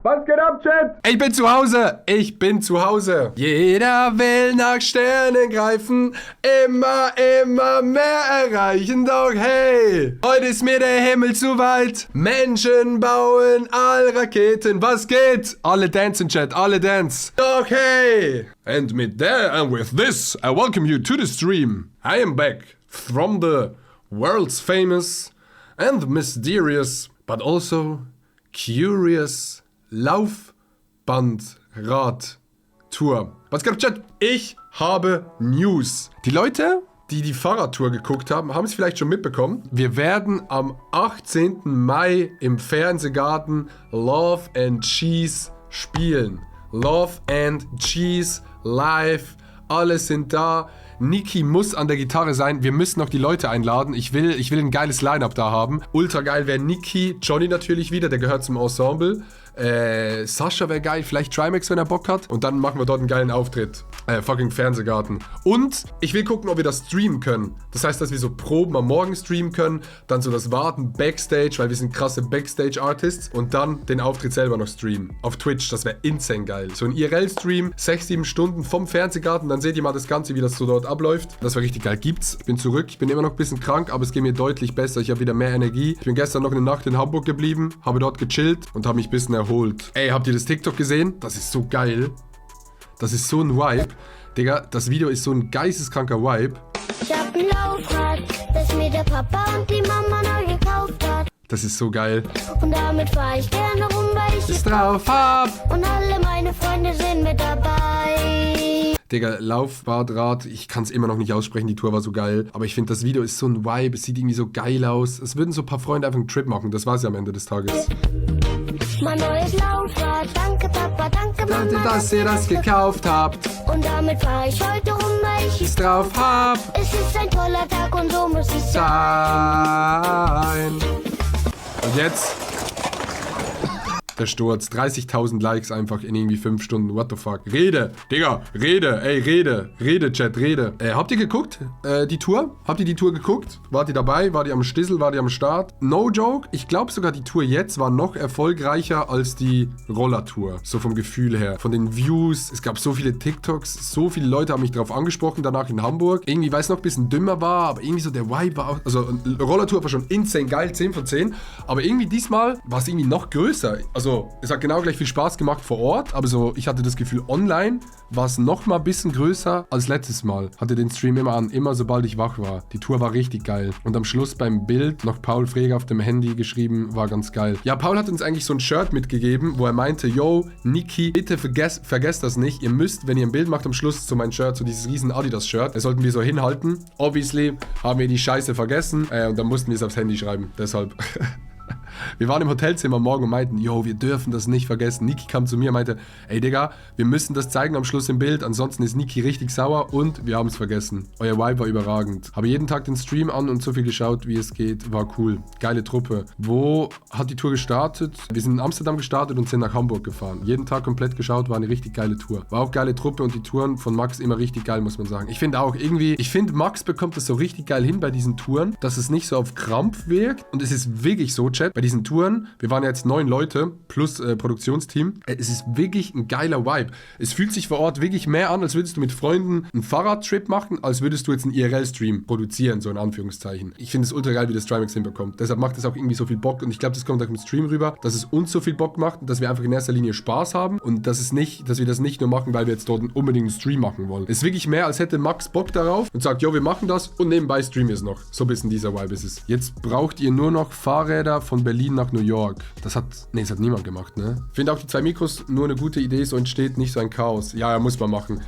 Was geht ab, Chat? Ich bin zu Hause. Ich bin zu Hause. Jeder will nach Sternen greifen, immer mehr erreichen. Doch hey, heute ist mir der Himmel zu weit. Menschen bauen all Raketen. Was geht? Alle dancen, Chat, alle dance. Doch hey. And with this, I welcome you to the stream. I am back from the world's famous and mysterious, but also curious Laufbandrad-Tour. Was geht ab, Chat? Ich habe News. Die Leute, die die Fahrradtour geguckt haben, haben es vielleicht schon mitbekommen. Wir werden am 18. Mai im Fernsehgarten Love and Cheese spielen. Love and Cheese live. Alle sind da. Niki muss an der Gitarre sein. Wir müssen noch die Leute einladen. Ich will ein geiles Line-Up da haben. Ultra geil wäre Niki. Johnny natürlich wieder, der gehört zum Ensemble. Sascha wäre geil. Vielleicht Trimax, wenn er Bock hat. Und dann machen wir dort einen geilen Auftritt. Fucking Fernsehgarten. Und ich will gucken, ob wir das streamen können. Das heißt, dass wir so Proben am Morgen streamen können. Dann so das Warten Backstage, weil wir sind krasse Backstage-Artists. Und dann den Auftritt selber noch streamen. Auf Twitch. Das wäre insane geil. So ein IRL-Stream. 6-7 Stunden vom Fernsehgarten. Dann seht ihr mal das Ganze, wie das so dort abläuft. Das war richtig geil. Gibt's. Ich bin zurück. Ich bin immer noch ein bisschen krank, aber es geht mir deutlich besser. Ich habe wieder mehr Energie. Ich bin gestern noch eine Nacht in Hamburg geblieben, habe dort gechillt und habe mich ein bisschen erholt. Ey, habt ihr das TikTok gesehen? Das ist so geil. Das ist so ein Vibe. Digga, das Video ist so ein geisteskranker Vibe. Ich hab ein Laufrad, das mir der Papa und die Mama neu gekauft hat. Das ist so geil. Und damit fahr ich gerne rum, weil ich es drauf hab. Und alle meine Freunde sind mit dabei. Digga, Laufbadrad, ich kann es immer noch nicht aussprechen, die Tour war so geil. Aber ich finde, das Video ist so ein Vibe, es sieht irgendwie so geil aus. Es würden so ein paar Freunde einfach einen Trip machen, das war's ja am Ende des Tages. Mein neues Laufrad, danke Papa, danke Mama, danke, dass ihr das gekauft habt. Und damit fahr ich heute rum, weil ich es drauf hab. Es ist ein toller Tag und so muss es sein. Und jetzt der Sturz. 30.000 Likes einfach in irgendwie 5 Stunden. What the fuck? Rede, Digga, rede, ey, rede, Chat, rede. Habt ihr geguckt, die Tour? Habt ihr die Tour geguckt? Wart ihr dabei? Wart ihr am Stissel? Wart ihr am Start? No joke, ich glaube sogar die Tour jetzt war noch erfolgreicher als die Rollertour. So vom Gefühl her. Von den Views. Es gab so viele TikToks. So viele Leute haben mich drauf angesprochen, danach in Hamburg. Irgendwie, weil es noch ein bisschen dümmer war, aber irgendwie so der Vibe war auch, also Rollertour war schon insane geil, 10 von 10. Aber irgendwie diesmal war es irgendwie noch größer. Also es hat genau gleich viel Spaß gemacht vor Ort, aber so, ich hatte das Gefühl, online war es noch mal ein bisschen größer als letztes Mal. Hatte den Stream immer an, immer sobald ich wach war. Die Tour war richtig geil. Und am Schluss beim Bild noch Paul Freger auf dem Handy geschrieben, war ganz geil. Ja, Paul hat uns eigentlich so ein Shirt mitgegeben, wo er meinte, yo, Niki, bitte vergesst das nicht. Ihr müsst, wenn ihr ein Bild macht am Schluss, so mein Shirt, so dieses riesen Adidas-Shirt, das sollten wir so hinhalten. Obviously haben wir die Scheiße vergessen und dann mussten wir es aufs Handy schreiben. Deshalb... Wir waren im Hotelzimmer morgen und meinten, yo, wir dürfen das nicht vergessen. Niki kam zu mir und meinte, ey Digga, wir müssen das zeigen am Schluss im Bild, ansonsten ist Niki richtig sauer und wir haben es vergessen. Euer Vibe war überragend. Habe jeden Tag den Stream an und so viel geschaut, wie es geht. War cool. Geile Truppe. Wo hat die Tour gestartet? Wir sind in Amsterdam gestartet und sind nach Hamburg gefahren. Jeden Tag komplett geschaut, war eine richtig geile Tour. War auch geile Truppe und die Touren von Max immer richtig geil, muss man sagen. Ich finde auch irgendwie, Max bekommt das so richtig geil hin bei diesen Touren, dass es nicht so auf Krampf wirkt und es ist wirklich so, Chat, bei diesen Touren, wir waren jetzt 9 Leute plus Produktionsteam, es ist wirklich ein geiler Vibe. Es fühlt sich vor Ort wirklich mehr an, als würdest du mit Freunden einen Fahrradtrip machen, als würdest du jetzt einen IRL-Stream produzieren, so in Anführungszeichen. Ich finde es ultra geil, wie das Trimax hinbekommt. Deshalb macht es auch irgendwie so viel Bock und ich glaube, das kommt auch im Stream rüber, dass es uns so viel Bock macht und dass wir einfach in erster Linie Spaß haben und dass wir das nicht nur machen, weil wir jetzt dort unbedingt einen Stream machen wollen. Es ist wirklich mehr, als hätte Max Bock darauf und sagt, jo, wir machen das und nebenbei streamen wir es noch. So ein bisschen dieser Vibe ist es. Jetzt braucht ihr nur noch Fahrräder von Berlin nach New York. Das hat niemand gemacht, ne? Ich finde auch die 2 Mikros nur eine gute Idee, so entsteht nicht so ein Chaos. Ja, muss man machen.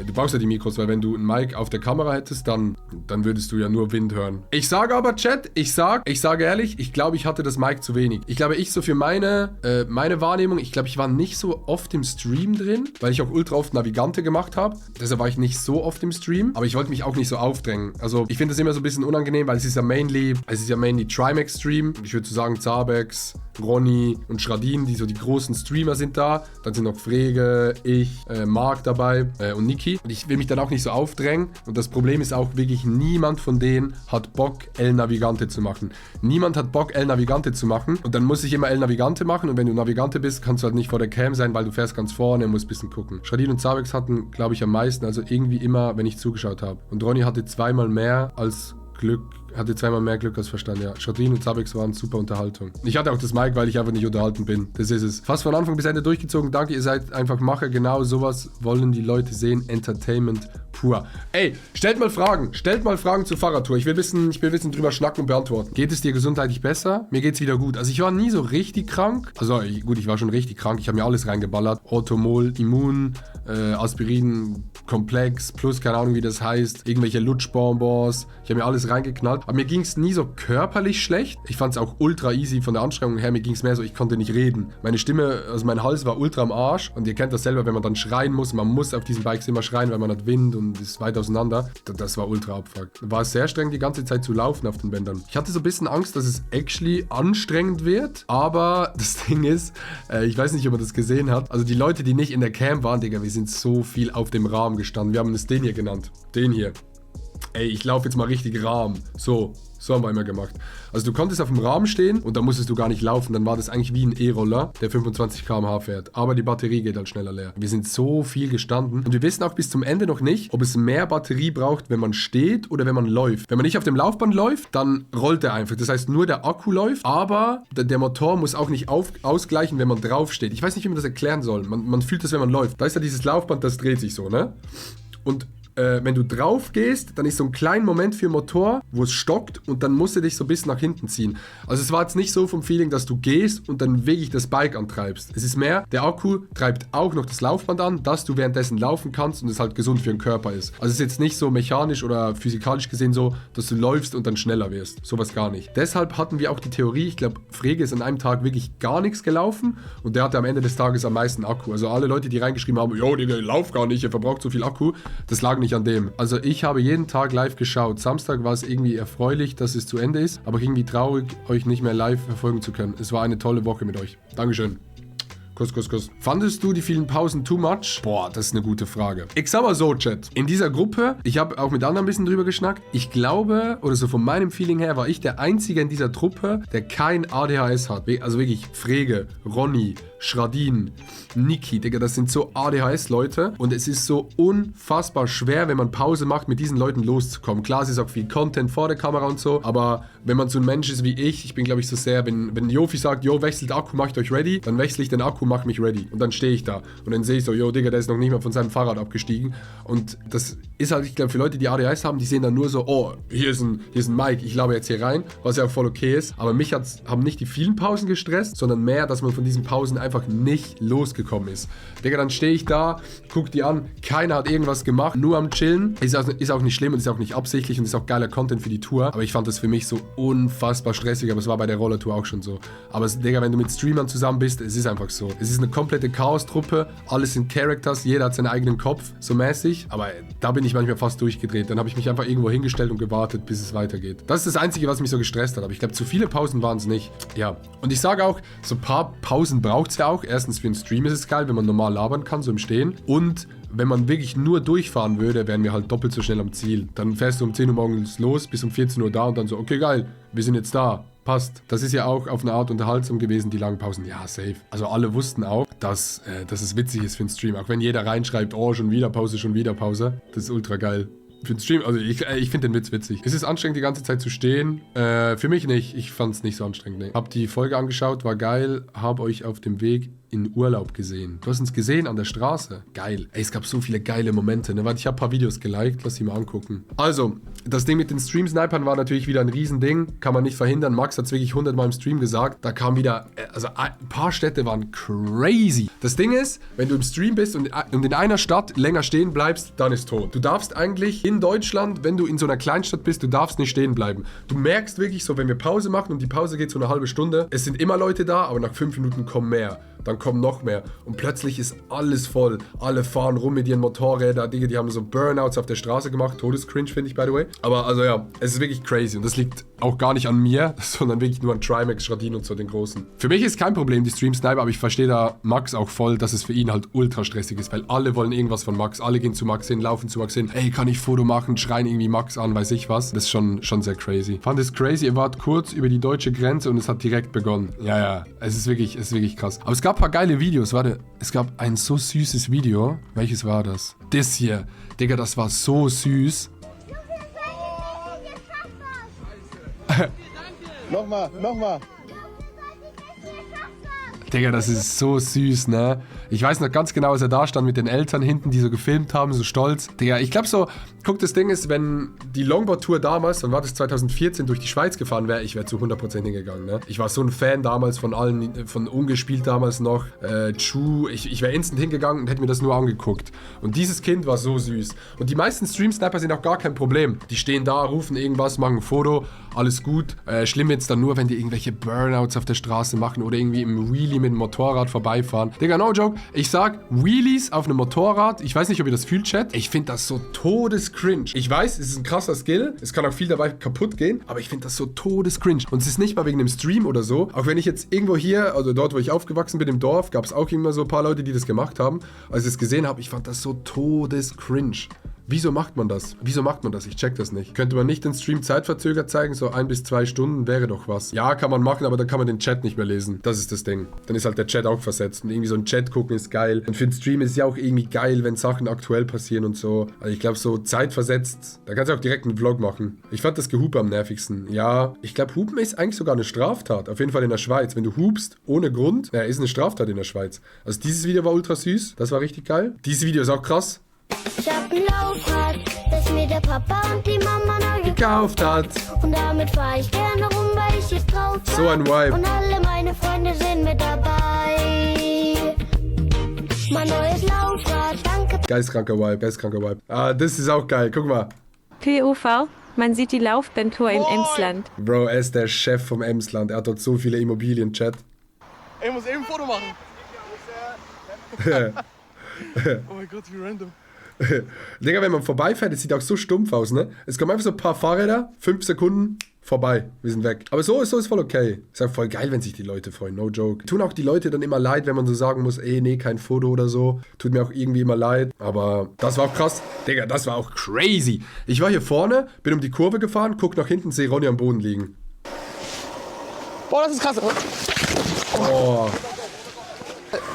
Du brauchst ja die Mikros, weil wenn du ein Mic auf der Kamera hättest, dann würdest du ja nur Wind hören. Ich sage aber, Chat, ich sage ehrlich, ich glaube, ich hatte das Mic zu wenig. Ich glaube, so für meine Wahrnehmung, ich glaube, ich war nicht so oft im Stream drin, weil ich auch ultra oft Navigante gemacht habe. Deshalb war ich nicht so oft im Stream, aber ich wollte mich auch nicht so aufdrängen. Also, ich finde das immer so ein bisschen unangenehm, weil es ist ja mainly Trimax Stream. Ich würde so sagen, Anfang Zabex, Ronny und Schradin, die so die großen Streamer sind da. Dann sind noch Frege, ich, Marc dabei und Niki. Und ich will mich dann auch nicht so aufdrängen. Und das Problem ist auch wirklich, niemand von denen hat Bock, El Navigante zu machen. Niemand hat Bock, El Navigante zu machen. Und dann muss ich immer El Navigante machen. Und wenn du Navigante bist, kannst du halt nicht vor der Cam sein, weil du fährst ganz vorne und musst ein bisschen gucken. Schradin und Zabex hatten, glaube ich, am meisten. Also irgendwie immer, wenn ich zugeschaut habe. Und Ronny hatte zweimal mehr Glück als Verstand, ja. Schradin und Zabex waren super Unterhaltung. Ich hatte auch das Mic, weil ich einfach nicht unterhalten bin. Das ist es. Fast von Anfang bis Ende durchgezogen. Danke, ihr seid einfach Macher. Genau sowas wollen die Leute sehen. Entertainment pur. Ey, stellt mal Fragen zur Fahrradtour. Ich will wissen drüber schnacken und beantworten. Geht es dir gesundheitlich besser? Mir geht's wieder gut. Also ich war nie so richtig krank. Also gut, ich war schon richtig krank. Ich habe mir alles reingeballert. Orthomol, Immun, Aspirin, Komplex, plus keine Ahnung, wie das heißt. Irgendwelche Lutschbonbons. Ich habe mir alles reingeknallt. Aber mir ging es nie so körperlich schlecht. Ich fand es auch ultra easy von der Anstrengung her. Mir ging es mehr so, ich konnte nicht reden. Meine Stimme, also mein Hals war ultra am Arsch. Und ihr kennt das selber, wenn man dann schreien muss. Man muss auf diesen Bikes immer schreien, weil man hat Wind und ist weit auseinander. Das war ultra abfuck. War sehr streng, die ganze Zeit zu laufen auf den Bändern. Ich hatte so ein bisschen Angst, dass es actually anstrengend wird. Aber das Ding ist, ich weiß nicht, ob man das gesehen hat. Also die Leute, die nicht in der Cam waren, Digga, wir sind so viel auf dem Rahmen gestanden. Wir haben es den hier genannt. Den hier. Ey, ich laufe jetzt mal richtig Rahmen. So haben wir immer gemacht. Also du konntest auf dem Rahmen stehen und da musstest du gar nicht laufen. Dann war das eigentlich wie ein E-Roller, der 25 km/h fährt. Aber die Batterie geht halt schneller leer. Wir sind so viel gestanden und wir wissen auch bis zum Ende noch nicht, ob es mehr Batterie braucht, wenn man steht oder wenn man läuft. Wenn man nicht auf dem Laufband läuft, dann rollt er einfach. Das heißt, nur der Akku läuft, aber der Motor muss auch nicht ausgleichen, wenn man drauf steht. Ich weiß nicht, wie man das erklären soll. Man fühlt das, wenn man läuft. Da ist ja dieses Laufband, das dreht sich so, ne? Und wenn du drauf gehst, dann ist so ein kleiner Moment für den Motor, wo es stockt und dann musst du dich so ein bisschen nach hinten ziehen. Also es war jetzt nicht so vom Feeling, dass du gehst und dann wirklich das Bike antreibst. Es ist mehr, der Akku treibt auch noch das Laufband an, dass du währenddessen laufen kannst und es halt gesund für den Körper ist. Also es ist jetzt nicht so mechanisch oder physikalisch gesehen so, dass du läufst und dann schneller wirst. Sowas gar nicht. Deshalb hatten wir auch die Theorie, ich glaube, Frege ist an einem Tag wirklich gar nichts gelaufen und der hatte am Ende des Tages am meisten Akku. Also alle Leute, die reingeschrieben haben, jo, Digga, lauf gar nicht, ihr verbraucht so viel Akku, das lag nicht an dem. Also ich habe jeden Tag live geschaut. Samstag war es irgendwie erfreulich, dass es zu Ende ist, aber irgendwie traurig, euch nicht mehr live verfolgen zu können. Es war eine tolle Woche mit euch. Dankeschön. Kuss, Kuss, Kuss. Fandest du die vielen Pausen too much? Boah, das ist eine gute Frage. Ich sag mal so, Chat. In dieser Gruppe, ich habe auch mit anderen ein bisschen drüber geschnackt. Ich glaube, oder so von meinem Feeling her, war ich der Einzige in dieser Truppe, der kein ADHS hat. Also wirklich Frege, Ronny, Schradin, Niki, Digga, das sind so ADHS-Leute und es ist so unfassbar schwer, wenn man Pause macht, mit diesen Leuten loszukommen. Klar, es ist auch viel Content vor der Kamera und so, aber wenn man so ein Mensch ist wie ich bin, glaube ich, so sehr, wenn Jofi sagt, jo, wechselt Akku, macht euch ready, dann wechsle ich den Akku, mach mich ready und dann stehe ich da und dann sehe ich so, jo, Digga, der ist noch nicht mal von seinem Fahrrad abgestiegen und das ist halt, ich glaube, für Leute, die ADHS haben, die sehen dann nur so, oh, hier ist ein Mic, ich laber jetzt hier rein, was ja auch voll okay ist, aber mich haben nicht die vielen Pausen gestresst, sondern mehr, dass man von diesen Pausen einfach nicht losgekommen ist. Digga, dann stehe ich da, guck die an, keiner hat irgendwas gemacht, nur am Chillen. Ist auch nicht schlimm und ist auch nicht absichtlich und ist auch geiler Content für die Tour. Aber ich fand das für mich so unfassbar stressig, aber es war bei der Rollertour auch schon so. Aber Digga, wenn du mit Streamern zusammen bist, es ist einfach so. Es ist eine komplette Chaos-Truppe, alles sind Characters, jeder hat seinen eigenen Kopf, so mäßig. Aber da bin ich manchmal fast durchgedreht. Dann habe ich mich einfach irgendwo hingestellt und gewartet, bis es weitergeht. Das ist das Einzige, was mich so gestresst hat. Aber ich glaube, zu viele Pausen waren es nicht. Ja. Und ich sage auch, so ein paar Pausen braucht es ja auch. Erstens für einen Stream ist es geil, wenn man normal labern kann, so im Stehen. Und wenn man wirklich nur durchfahren würde, wären wir halt doppelt so schnell am Ziel. Dann fährst du um 10 Uhr morgens los, bis um 14 Uhr da und dann so, okay, geil, wir sind jetzt da. Passt. Das ist ja auch auf eine Art unterhaltsam gewesen, die langen Pausen. Ja, safe. Also alle wussten auch, dass es witzig ist für einen Stream. Auch wenn jeder reinschreibt, oh, schon wieder Pause, schon wieder Pause. Das ist ultra geil. Für den Stream, also ich finde den Witz witzig. Es ist anstrengend, die ganze Zeit zu stehen. Für mich nicht. Ich fand es nicht so anstrengend. Nee. Hab die Folge angeschaut, war geil. Hab euch auf dem Weg in Urlaub gesehen. Du hast uns gesehen an der Straße. Geil. Ey, es gab so viele geile Momente. Ne? Warte, ich habe ein paar Videos geliked. Lass sie mal angucken. Also, das Ding mit den Stream-Snipern war natürlich wieder ein Riesending. Kann man nicht verhindern. Max hat es wirklich 100 Mal im Stream gesagt. Da kam wieder, also ein paar Städte waren crazy. Das Ding ist, wenn du im Stream bist und in einer Stadt länger stehen bleibst, dann ist tot. Du darfst eigentlich in Deutschland, wenn du in so einer Kleinstadt bist, du darfst nicht stehen bleiben. Du merkst wirklich so, wenn wir Pause machen und die Pause geht so eine halbe Stunde, es sind immer Leute da, aber nach 5 Minuten kommen mehr. Dann kommen noch mehr. Und plötzlich ist alles voll. Alle fahren rum mit ihren Motorrädern. Die haben so Burnouts auf der Straße gemacht. Todescringe, finde ich, by the way. Aber also ja, es ist wirklich crazy. Und das liegt Auch gar nicht an mir, sondern wirklich nur an Trimax, Schradin und so den Großen. Für mich ist kein Problem, die Stream-Sniper, aber ich verstehe da Max auch voll, dass es für ihn halt ultra stressig ist, weil alle wollen irgendwas von Max. Alle gehen zu Max hin, laufen zu Max hin. Ey, kann ich Foto machen? Schreien irgendwie Max an, weiß ich was. Das ist schon sehr crazy. Fand es crazy, ihr wart kurz über die deutsche Grenze und es hat direkt begonnen. Ja, es ist wirklich krass. Aber es gab ein paar geile Videos, warte. Es gab ein so süßes Video. Welches war das? Das hier. Digga, das war so süß. Nochmal. Digga, das ist so süß, ne? Ich weiß noch ganz genau, als er da stand mit den Eltern hinten, die so gefilmt haben, so stolz. Digga, ich glaube so, guck, das Ding ist, wenn die Longboard-Tour damals, dann war das 2014, durch die Schweiz gefahren wäre, ich wäre zu 100% hingegangen, ne? Ich war so ein Fan damals von allen, von Ungespielt damals noch, Chu, ich wäre instant hingegangen und hätte mir das nur angeguckt. Und dieses Kind war so süß. Und die meisten Stream-Sniper sind auch gar kein Problem. Die stehen da, rufen irgendwas, machen ein Foto, alles gut. Schlimm jetzt dann nur, wenn die irgendwelche Burnouts auf der Straße machen oder irgendwie im Wheelie mit dem Motorrad vorbeifahren. Digga, no joke. Ich sag, Wheelies auf einem Motorrad, ich weiß nicht, ob ihr das fühlt, Chat. Ich finde das so todescringe. Ich weiß, es ist ein krasser Skill. Es kann auch viel dabei kaputt gehen, aber ich finde das so todescringe. Und es ist nicht mal wegen dem Stream oder so. Auch wenn ich jetzt irgendwo hier, also dort, wo ich aufgewachsen bin, im Dorf, gab es auch immer so ein paar Leute, die das gemacht haben. Als ich es gesehen habe, ich fand das so todescringe. Wieso macht man das? Ich check das nicht. Könnte man nicht den Stream zeitverzögert zeigen? So 1 bis 2 Stunden wäre doch was. Ja, kann man machen, aber dann kann man den Chat nicht mehr lesen. Das ist das Ding. Dann ist halt der Chat auch versetzt. Und irgendwie so ein Chat gucken ist geil. Und für den Stream ist es ja auch irgendwie geil, wenn Sachen aktuell passieren und so. Also ich glaube, so zeitversetzt, da kannst du auch direkt einen Vlog machen. Ich fand das Gehupe am nervigsten. Ja, ich glaube, Hupen ist eigentlich sogar eine Straftat. Auf jeden Fall in der Schweiz. Wenn du hupst ohne Grund, ja, ist eine Straftat in der Schweiz. Also dieses Video war ultra süß. Das war richtig geil. Dieses Video ist auch krass. Ich hab ein Laufrad, das mir der Papa und die Mama neu Gekauft hat. Und damit fahr ich gerne rum, weil ich es drauf hab. So ein Vibe. Und alle meine Freunde sind mit dabei. Mein neues Laufrad, danke. Geistkranker Vibe. Ah, das ist auch geil. Guck mal. POV, man sieht die Laufbandtour im Emsland. Bro, er ist der Chef vom Emsland. Er hat dort so viele Immobilien, Chat. Ich muss eben ein Foto machen. Oh mein Gott, wie random. Digga, wenn man vorbeifährt, das sieht auch so stumpf aus, ne? Es kommen einfach so ein paar Fahrräder, 5 Sekunden, vorbei, wir sind weg. Aber so ist voll okay. Ist auch voll geil, wenn sich die Leute freuen, no joke. Tun auch die Leute dann immer leid, wenn man so sagen muss, ey, nee, kein Foto oder so. Tut mir auch irgendwie immer leid. Aber das war auch krass. Digga, das war auch crazy. Ich war hier vorne, bin um die Kurve gefahren, guck nach hinten, sehe Ronny am Boden liegen. Boah, das ist krass. Oh.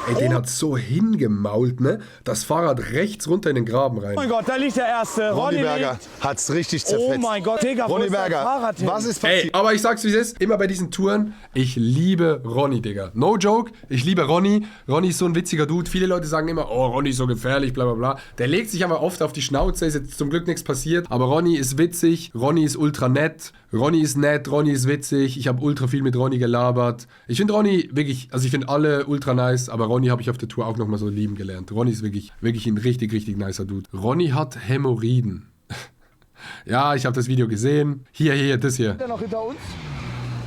Ey, den hat so hingemault, ne? Das Fahrrad rechts runter in den Graben rein. Oh mein Gott, da liegt der Erste. Ronny Berger liegt. hat's richtig zerfetzt. Oh mein Gott, Digga, wo Ronny ist dein Berger, Fahrrad hin? was ist passiert? Ey, aber ich sag's wie es ist, immer bei diesen Touren, ich liebe Ronny, Digga. No joke, ich liebe Ronny. Ronny ist so ein witziger Dude. Viele Leute sagen immer, oh, Ronny ist so gefährlich, bla bla bla. Der legt sich aber oft auf die Schnauze, ist jetzt zum Glück nichts passiert. Aber Ronny ist witzig, Ronny ist ultra nett, Ronny ist nett, Ronny ist witzig. Ich habe ultra viel mit Ronny gelabert. Ich finde Ronny wirklich, also ich finde alle ultra nice, aber Ronny habe ich auf der Tour auch nochmal so lieben gelernt. Ronny ist wirklich ein richtig nicer Dude. Ronny hat Hämorrhoiden. Ja, ich habe das Video gesehen. Hier, das hier. Ist der noch hinter uns?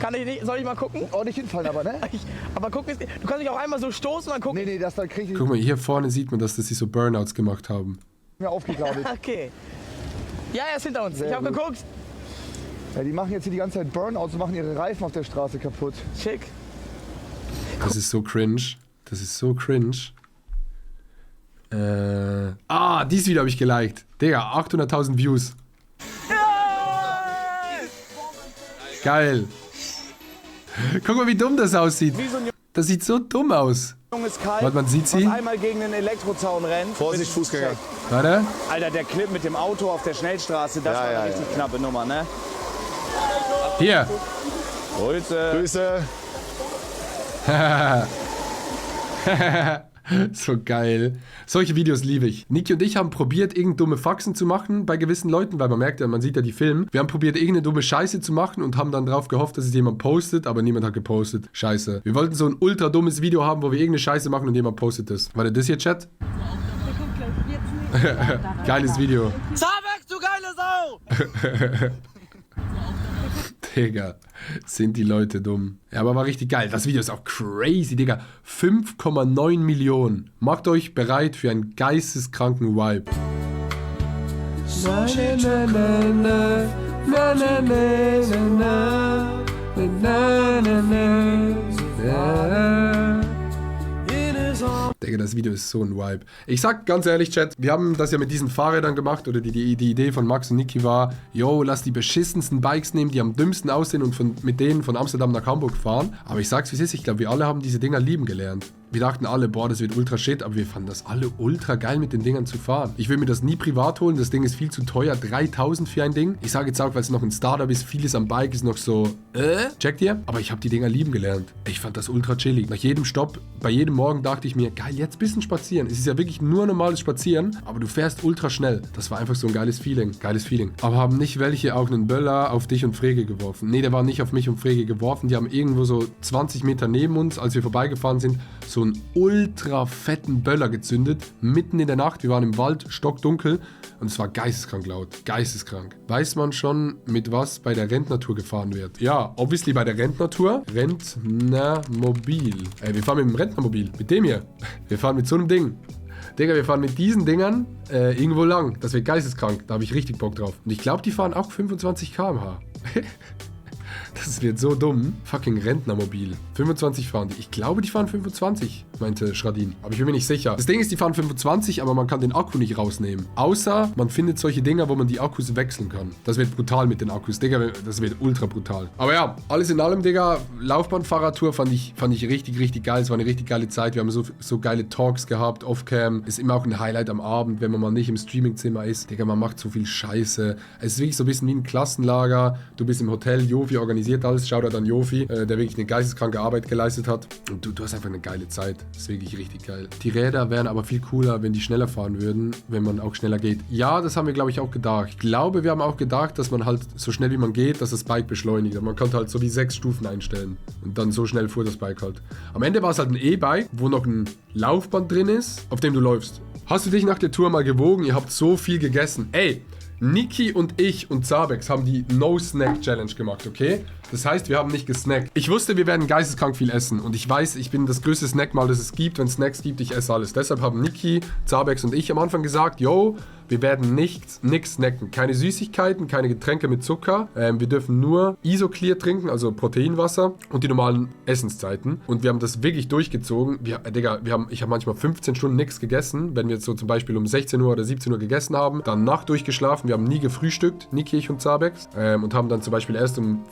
Kann ich nicht, soll ich mal gucken? Oh, nicht hinfallen aber, ne? Aber guck, du kannst dich auch einmal so stoßen und dann gucken. Nee, das dann krieg ich Guck mal, hier vorne sieht man, dass sie so Burnouts gemacht haben. mir aufgegabelt. Okay. Ja, er ist hinter uns. Sehr ich habe gut. geguckt. Ja, die machen jetzt hier die ganze Zeit Burnouts und machen ihre Reifen auf der Straße kaputt. Schick. Das ist so cringe. Dieses Video habe ich geliked. Digga, 800.000 Views. Geil. Guck mal, wie dumm das aussieht. Wie so ein Das sieht so dumm aus. junges Kalb, Warte, man sieht sie. was einmal gegen den Elektrozaun rennt. Vorsicht, Fußgänger. Warte. Alter, der Clip mit dem Auto auf der Schnellstraße, das Ja, war ja, eine richtig knappe Nummer, ne? Hier. Grüße. Grüße. So geil. Solche Videos liebe ich. Niki und ich haben probiert, irgendeine dumme Faxen zu machen bei gewissen Leuten, weil man merkt ja, man sieht ja die Filme. Wir haben probiert, irgendeine dumme Scheiße zu machen und haben dann drauf gehofft, dass es jemand postet, aber niemand hat gepostet. Scheiße. Wir wollten so ein ultra dummes Video haben, wo wir irgendeine Scheiße machen und jemand postet es. Warte, das hier, Chat? Geiles Video. Zabeck, du geile Sau! Digga, sind die Leute dumm. Ja, aber war richtig geil. Das Video ist auch crazy, Digga. 5,9 Millionen. Macht euch bereit für einen geisteskranken Vibe. Na, na, na, na, na, na, na, na, na. Digga, das Video ist so ein Vibe. Ich sag ganz ehrlich, Chat, wir haben das ja mit diesen Fahrrädern gemacht, oder die Idee von Max und Niki war, yo, lass die beschissensten Bikes nehmen, die am dümmsten aussehen und mit denen von Amsterdam nach Hamburg fahren. Aber ich sag's wie es ist, ich glaube, wir alle haben diese Dinger lieben gelernt. Wir dachten alle, boah, das wird ultra shit, aber wir fanden das alle ultra geil, mit den Dingern zu fahren. Ich will mir das nie privat holen, das Ding ist viel zu teuer, 3.000 für ein Ding. Ich sage jetzt auch, weil es noch ein Startup ist, vieles am Bike ist noch so, checkt ihr? Aber ich habe die Dinger lieben gelernt. Ich fand das ultra chillig. Nach jedem Stopp, bei jedem Morgen dachte ich mir, geil, jetzt ein bisschen spazieren. Es ist ja wirklich nur normales Spazieren, aber du fährst ultra schnell. Das war einfach so ein geiles Feeling. Aber haben nicht welche auch einen Böller auf dich und Frege geworfen? Nee, der war nicht auf mich und Frege geworfen. Die haben irgendwo so 20 Meter neben uns, als wir vorbeigefahren sind, so ein ultra fetten Böller gezündet, mitten in der Nacht. Wir waren im Wald, stockdunkel und es war geisteskrank laut. Geisteskrank. Weiß man schon, mit was bei der Rentnertour gefahren wird? Ja, obviously bei der Rentnertour. Rentnermobil. Wir fahren mit dem Rentnermobil. Mit dem hier. Wir fahren mit so einem Ding. Digga, wir fahren mit diesen Dingern irgendwo lang. Das wird geisteskrank. Da habe ich richtig Bock drauf. Und ich glaube, die fahren auch 25 km/h. Das wird so dumm. Fucking Rentnermobil. 25 fahren die. Ich glaube, die fahren 25, meinte Schradin. Aber ich bin mir nicht sicher. Das Ding ist, die fahren 25, aber man kann den Akku nicht rausnehmen. Außer man findet solche Dinger, wo man die Akkus wechseln kann. Das wird brutal mit den Akkus. Digga, das wird ultra brutal. Aber ja, alles in allem, Digga, Laufbahn-Fahrradtour fand ich richtig, richtig geil. Es war eine richtig geile Zeit. Wir haben so geile Talks gehabt, Off-Cam. Ist immer auch ein Highlight am Abend, wenn man mal nicht im Streamingzimmer ist. Digga, man macht so viel Scheiße. Es ist wirklich so ein bisschen wie ein Klassenlager. Du bist im Hotel, Jofi organisiert alles. Shoutout an Jofi, der wirklich eine geisteskranke Arbeit geleistet hat. Und du hast einfach eine geile Zeit. Das ist wirklich richtig geil. Die Räder wären aber viel cooler, wenn die schneller fahren würden, wenn man auch schneller geht. Ja, das haben wir, glaube ich, auch gedacht. Ich glaube, wir haben auch gedacht, dass man halt so schnell wie man geht, dass das Bike beschleunigt. Man konnte halt so wie 6 Stufen einstellen. Und dann so schnell fuhr das Bike halt. Am Ende war es halt ein E-Bike, wo noch ein Laufband drin ist, auf dem du läufst. Hast du dich nach der Tour mal gewogen? Ihr habt so viel gegessen. Ey, Niki und ich und Zabex haben die No-Snack-Challenge gemacht, okay? Das heißt, wir haben nicht gesnackt. Ich wusste, wir werden geisteskrank viel essen. Und ich weiß, ich bin das größte Snackmal, das es gibt. Wenn es Snacks gibt, ich esse alles. Deshalb haben Niki, Zabex und ich am Anfang gesagt, yo, wir werden nix snacken. Keine Süßigkeiten, keine Getränke mit Zucker. Wir dürfen nur Isoclear trinken, also Proteinwasser und die normalen Essenszeiten. Und wir haben das wirklich durchgezogen. Ich habe manchmal 15 Stunden nichts gegessen. Wenn wir jetzt so zum Beispiel um 16 Uhr oder 17 Uhr gegessen haben, dann Nacht durchgeschlafen. Wir haben nie gefrühstückt, Niki, ich und Zabex. Und haben dann zum Beispiel erst um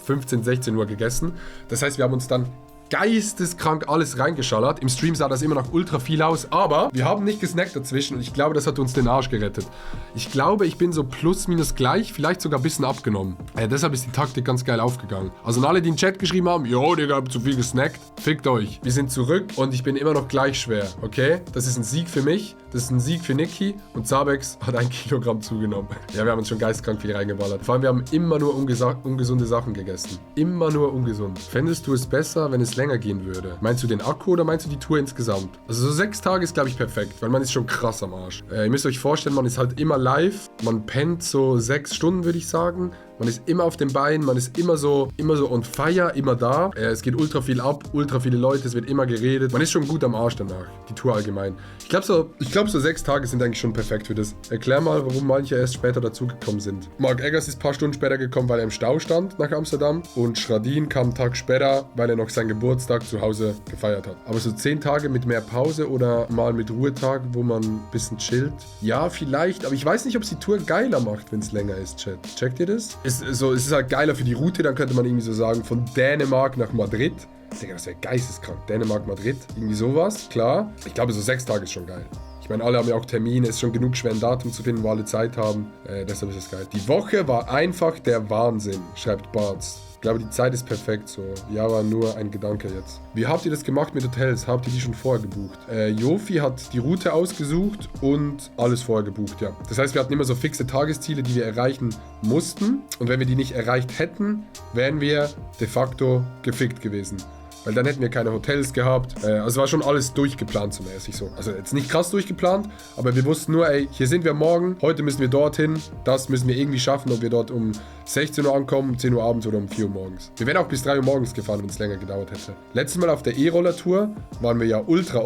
16 Uhr gegessen. Das heißt, wir haben uns dann geisteskrank alles reingeschallert. Im Stream sah das immer noch ultra viel aus, aber wir haben nicht gesnackt dazwischen und ich glaube, das hat uns den Arsch gerettet. Ich glaube, ich bin so plus minus gleich, vielleicht sogar ein bisschen abgenommen. Deshalb ist die Taktik ganz geil aufgegangen. Also an alle, die in den Chat geschrieben haben, yo, Digga, habt zu viel gesnackt, fickt euch. Wir sind zurück und ich bin immer noch gleich schwer, okay? Das ist ein Sieg für mich, das ist ein Sieg für Niki und Zabex hat 1 Kilogramm zugenommen. Ja, wir haben uns schon geistkrank viel reingeballert. Vor allem, wir haben immer nur ungesunde Sachen gegessen. Immer nur ungesund. Fändest du es besser, wenn es länger gehen würde? Meinst du den Akku oder meinst du die Tour insgesamt? Also so 6 Tage ist, glaube ich, perfekt, weil man ist schon krass am Arsch. Ihr müsst euch vorstellen, man ist halt immer live, man pennt so 6 Stunden, würde ich sagen. Man ist immer auf den Beinen, man ist immer so on fire, immer da. Es geht ultra viel ab, ultra viele Leute, es wird immer geredet. Man ist schon gut am Arsch danach, die Tour allgemein. Ich glaube so 6 Tage sind eigentlich schon perfekt für das. Erklär mal, warum manche erst später dazugekommen sind. Mark Eggers ist ein paar Stunden später gekommen, weil er im Stau stand nach Amsterdam. Und Schradin kam einen Tag später, weil er noch seinen Geburtstag zu Hause gefeiert hat. Aber so 10 Tage mit mehr Pause oder mal mit Ruhetag, wo man ein bisschen chillt. Ja, vielleicht, aber ich weiß nicht, ob es die Tour geiler macht, wenn es länger ist, Chat. Checkt ihr das? Es ist halt geiler für die Route, dann könnte man irgendwie so sagen, von Dänemark nach Madrid. Digga, das wäre geisteskrank. Dänemark, Madrid, irgendwie sowas, klar. Ich glaube, so 6 Tage ist schon geil. Ich meine, alle haben ja auch Termine, es ist schon genug schwer, ein Datum zu finden, wo alle Zeit haben. Deshalb ist es geil. Die Woche war einfach der Wahnsinn, schreibt Bartz. Ich glaube, die Zeit ist perfekt so. Ja, war nur ein Gedanke jetzt. Wie habt ihr das gemacht mit Hotels? Habt ihr die schon vorher gebucht? Jofi hat die Route ausgesucht und alles vorher gebucht, ja. Das heißt, wir hatten immer so fixe Tagesziele, die wir erreichen mussten. Und wenn wir die nicht erreicht hätten, wären wir de facto gefickt gewesen. Weil dann hätten wir keine Hotels gehabt. Also war schon alles durchgeplant so mäßig so. Also jetzt nicht krass durchgeplant, aber wir wussten nur, ey, hier sind wir morgen, heute müssen wir dorthin, das müssen wir irgendwie schaffen, ob wir dort um 16 Uhr ankommen, um 10 Uhr abends oder um 4 Uhr morgens. Wir wären auch bis 3 Uhr morgens gefahren, wenn es länger gedauert hätte. Letztes Mal auf der E-Roller-Tour waren wir ja ultra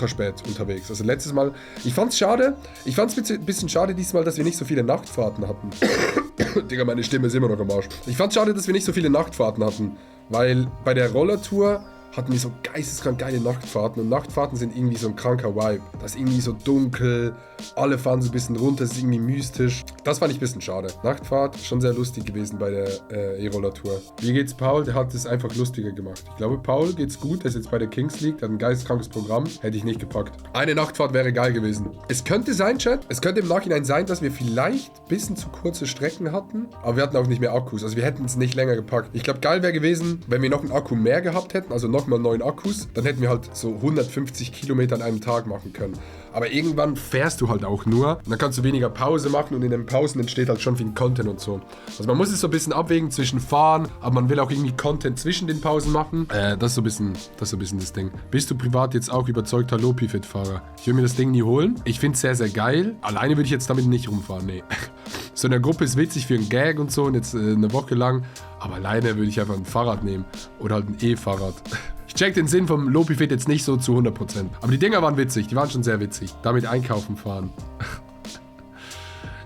spät unterwegs. Also letztes Mal, ich fand's ein bisschen schade diesmal, dass wir nicht so viele Nachtfahrten hatten. Digga, meine Stimme ist immer noch am Arsch. Ich fand's schade, dass wir nicht so viele Nachtfahrten hatten, weil bei der Rollertour hatten wir so geisteskrank geile Nachtfahrten und Nachtfahrten sind irgendwie so ein kranker Vibe. Das ist irgendwie so dunkel, alle fahren so ein bisschen runter, es ist irgendwie mystisch. Das fand ich ein bisschen schade. Nachtfahrt, schon sehr lustig gewesen bei der E-Roller-Tour. Wie geht's Paul? Der hat es einfach lustiger gemacht. Ich glaube, Paul geht's gut, der ist jetzt bei der Kings League, der hat ein geisteskrankes Programm, hätte ich nicht gepackt. Eine Nachtfahrt wäre geil gewesen. Es könnte sein, Chat, es könnte im Nachhinein sein, dass wir vielleicht ein bisschen zu kurze Strecken hatten, aber wir hatten auch nicht mehr Akkus, also wir hätten es nicht länger gepackt. Ich glaube, geil wäre gewesen, wenn wir noch einen Akku mehr gehabt hätten, also nochmal 9 Akkus, dann hätten wir halt so 150 Kilometer an einem Tag machen können. Aber irgendwann fährst du halt auch nur und dann kannst du weniger Pause machen und in den Pausen entsteht halt schon viel Content und so. Also man muss es so ein bisschen abwägen zwischen Fahren, aber man will auch irgendwie Content zwischen den Pausen machen. Das ist so ein bisschen das Ding. Bist du privat jetzt auch überzeugter Lopifit-Fahrer? Ich will mir das Ding nie holen. Ich finde es sehr, sehr geil. Alleine würde ich jetzt damit nicht rumfahren, nee. So in der Gruppe ist witzig für einen Gag und so und jetzt eine Woche lang. Aber alleine würde ich einfach ein Fahrrad nehmen oder halt ein E-Fahrrad. Ich check den Sinn vom Lopifit jetzt nicht so zu 100%. Aber die Dinger waren witzig, die waren schon sehr witzig. Damit einkaufen fahren.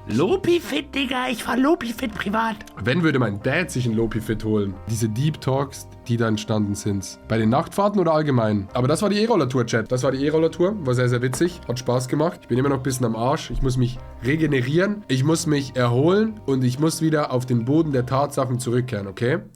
Lopifit, Digga, ich fahr Lopifit privat. Wenn würde mein Dad sich ein Lopifit holen? Diese Deep Talks, die da entstanden sind. Bei den Nachtfahrten oder allgemein? Aber das war die E-Roller-Tour, Chat. Das war die E-Roller-Tour. War sehr, sehr witzig. Hat Spaß gemacht. Ich bin immer noch ein bisschen am Arsch. Ich muss mich regenerieren. Ich muss mich erholen. Und ich muss wieder auf den Boden der Tatsachen zurückkehren, okay?